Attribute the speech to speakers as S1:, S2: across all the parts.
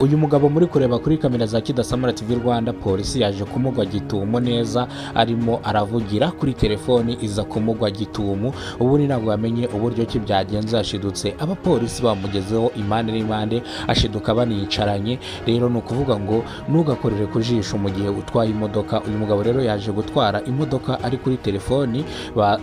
S1: Uyu mugabo muri kureba kuri kamera za Kidasamara TV Rwanda, polisi yaje kumugwa gitumo neza, arimo aravugira kuri telefoni iza kumugwa gitumo. Ubundi ntabwo yamenye uburyo ki byagenze, yashidutse abapolisi bamugezeho impande n'impande, ashiduka banicaranye. Rero ni ukuvuga ngo ntugakorere ku jisho mu gihe utwaye imodoka. Uyu mugabo rero yaje gutwara imodoka ari kuri telefoni,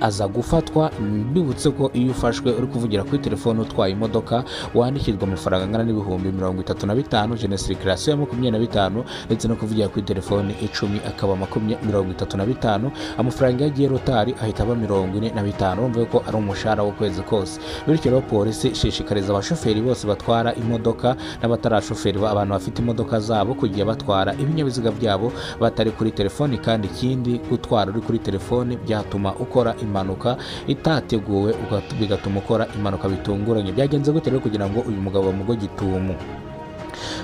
S1: aza gufatwa. Bibutse ko iyo ufashwe uri kuvugira kuri telefoni utwaye imodoka wandikirwa amafaranga angana n'ibihumbi 35, jeune circulation ya 25, ndetse no kuvugira kuri telefoni 10 akaba 35. Amafaranga yagiye rotari ahita aba 45. Urumva ko ari umushahara wo kwezi kose. Bityo rero polisi ishishikariza abashoferi bose batwara imodoka n'abatarashoferi, abantu bafite imodoka zabo kugiye batwara ibinyabiziga byabo batari kuri telefoni. Kandi ikindi, gutwara uri kuri telefoni byatuma ukora impanuka itateguwe, bigatuma ukora impanuka bitunguranye. Byagenze gute rero kugira ngo uyu mugabo bamugwe gitumo?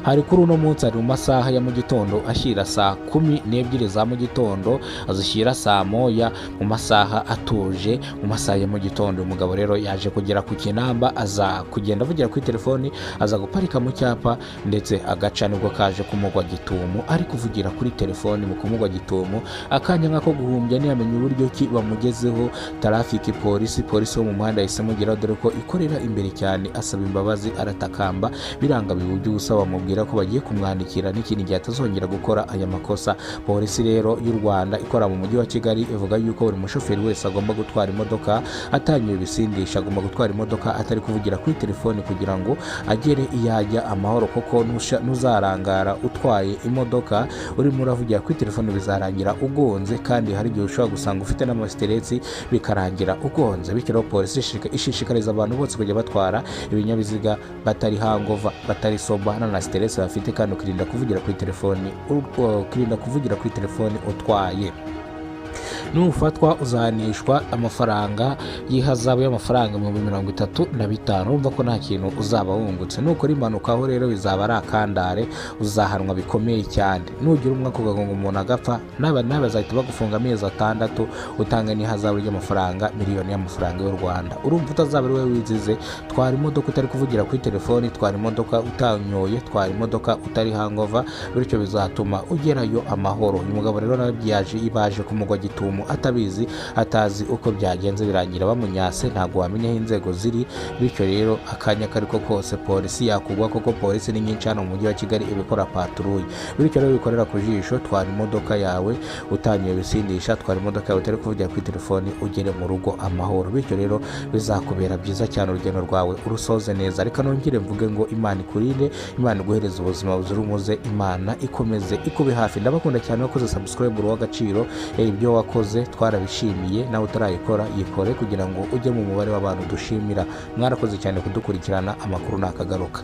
S1: Hari kuri uno munsi, ari mu masaha ya mu gitondo ashyira saa 12 za mu gitondo, azishyira saa 1 mu masaha atuje, mu masaha ya mu gitondo. Umugabo rero yaje kugera ku Kinamba, aza kugenda avugira kuri telefoni, aza guparika mu cyapa, ndetse agaca nibwo kaje kumugwa gitumo. Ari kuvugira kuri telefoni mu kumugwa gitumo, akanya nk'ako guhumbya ntiyamenye uburyo ki bamugezeho. Traffic polisi wo mu muhanda yahise amugeraho, dore ko ikorera imbere cyane, asaba imbabazi, aratakamba, biranga bibujya ubusa, bamubwira ko bagiye kumwandikira n'ikindi gihe atazongera gukora aya makosa. Polisi rero y'u Rwanda ikora mu mujyi wa Kigali ivuga yuko buri mushoferi wese agomba gutwara imodoka atanyoye ibisindisha, agomba gutwara imodoka atari kuvugira kuri telefoni kugira ngo agere iyajya amahoro. Koko ntuzarangara utwaye imodoka urimo uravugira kuri telefoni, bizarangira ugonze, kandi hari igihe ushobora gusanga ufite n'amasiteresi bikarangira ugonze. Bityo rero polisi ishishikariza abantu bose kujya batwara ibinyabiziga batari hangova, batari soba na stress bafite, kandi ukirinda kuvugira kuri telefoni utwaye. Nufatwa uzahanishwa amafaranga y'ihazabu y'amafaranga 35,000. Urumva ko nta kintu uzaba wungutse. Nukora impanuka aho rero bizaba ari akandare, uzahanwa bikomeye cyane. Nugira umwaka ugagonga umuntu agapfa, bazahita bagufunga amezi 6, utanga n'ihazabu y'amafaranga 1 miliyoni y'amafaranga y'u Rwanda. Urumva utazaba ari wowe wizize. Twara imodoka utari kuvugira kuri telefoni, twara imodoka utanyoye, twara imodoka utari hangova, bityo bizatuma ugerayo amahoro. Uyu mugabo rero baje kumugwa gitumo atabizi, atazi uko byagenze, birangira bamunyase, ntago wamenya aho inzego ziri. Bityo rero akanya kariko kose polisi yakugwa, koko polisi ni nyinshi hano mu mujyi wa Kigali ibikora patrouille. Bityo rero bikorera ku jisho, twara imodoka yawe utanyoye ibisindisha, twara imodoka yawe utari kuvugira kuri telefoni, ugere mu rugo amahoro. Bityo rero bizakubera byiza cyane, urugendo rwawe urusoze neza. Reka nongere mvuge ngo Imana ikurinde, Imana iguhereze ubuzima buzira umuze, Imana ikomeze ikube hafi. Ndabakunda cyane wakoze subscribe w'agaciro. Ibyo wakoze twarabishimiye, nawe utarayikora yikore kugira ngo ujye mu mubare w'abantu dushimira. Mwarakoze cyane kudukurikirana, amakuru nakagaruka.